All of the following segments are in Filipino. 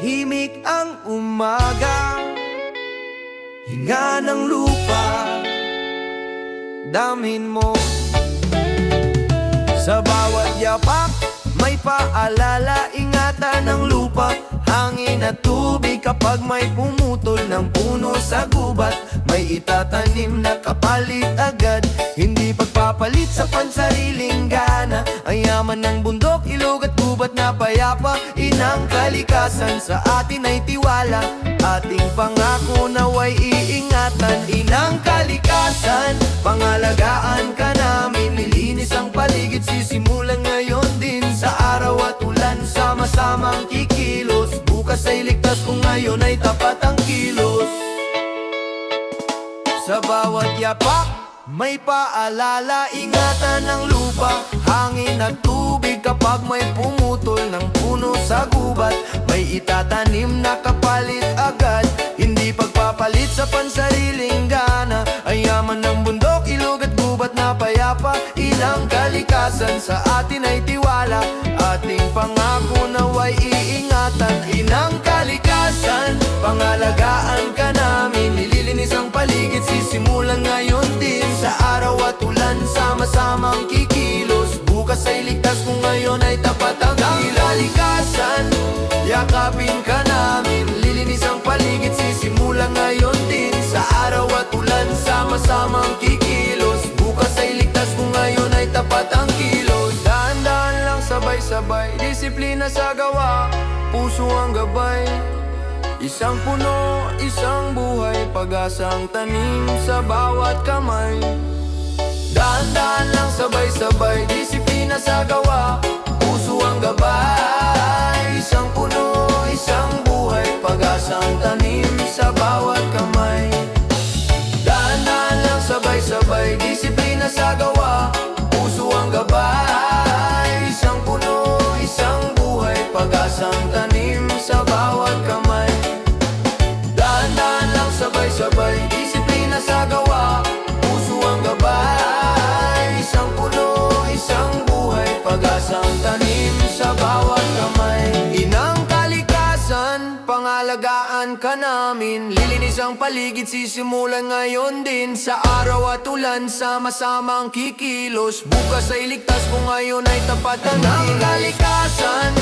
Tahimik ang umaga, hinga ng lupa, damhin mo. Sa bawat yapak, may paalala, ingatan ng lupa, hangin at tubig. Kapag may pumutol ng puno sa gubat, may itatanim na kapalit agad. Hindi pagpapalit sa pansariling gana, ang yaman ng bundok, ilog at gubat na payapa. Inang kalikasan sa atin ay tiwala, ating pangako naway iingatan. Inang kalikasan, pangalagaan ka namin, nilinis ang paligid, sisimulan ngayon din. Sa araw at ulan, sama-samang kikilos, bukas ay ligtas kung ngayon ay tapat ang kilos. Sa bawat yapak, may paalala, ingatan ng lupa, hangin at tubig. Kapag may pumutol ng puno sa gubat, may itatanim na kapalit agad. Hindi pagpapalit sa pansariling gana, ang yaman ng bundok, ilog at gubat na payapa. Ilang kalikasan sa atin ay tiwala, ating pangako naway iingatan. Inang kalikasan, pangalagaan ka namin, nililinis ang paligid, sisimulan ngayon din. Sa araw at ulan, sama-samang kikilos, bukas ay ligtas kung ngayon ay tapat ang kalikasan. Yakapin ka namin, lilinis ang paligid, sisimulan ngayon din. Sa araw at ulan, sama-samang kikilos, bukas ay ligtas kung ngayon ay tapat ang kilos. Dahan-dahan lang, sabay-sabay, disiplina sa gawa, puso ang gabay. Isang puno, isang buhay, pag-asang tanim sa bawat kamay. Dahan-dahan lang, sabay-sabay, disiplina sa gawa, puso ang gabay. Isang puno, isang buhay, pag-asang tanim sa bawat kamay. Dahan-dahan lang, sabay-sabay, disiplina sa gawa, puso ang gabay. Isang puno, isang buhay, pag-asang tanim sa bawat kamay. Dahan-dahan lang, sabay-sabay, disiplina sa gawa, puso ang gabay. Isang puno, isang buhay, pag-asang tanim sa bawat kamay. Inang kalikasan, pangalagaan ka namin, lilinis ang paligid, sisimulan ngayon din. Sa araw at ulan, sama-samang kikilos, bukas ay ligtas kung ngayon ay tapat ang kalikasan.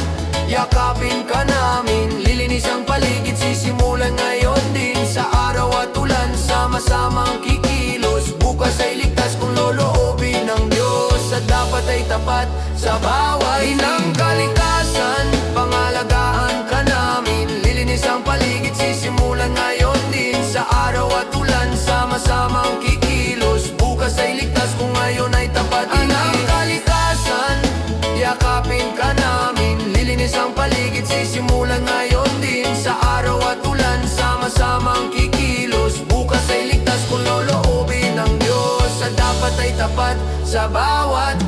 Yakapin ka namin, lilinis ang paligid, sisimulan ngayon din. Sa araw at ulan, sama-samang kikilos, bukas ay ligtas kung loloobin ng Diyos, at dapat ay tapat sa bawat inang kalikasan. Pangalagaan ka namin, lilinis ang paligid, sisimulan ngayon din. Sa araw at ulan, sama-samang kikilos, bukas ay ligtas kung ngayon ay tapat inang kalikasan. Yakapin ka namin, lilinis ang paligid, sisimulan ngayon din. Sa araw at ulan, sama-samang kikilos, bukas ay ligtas kung loloobin ng Diyos, at dapat ay tapat sa bawat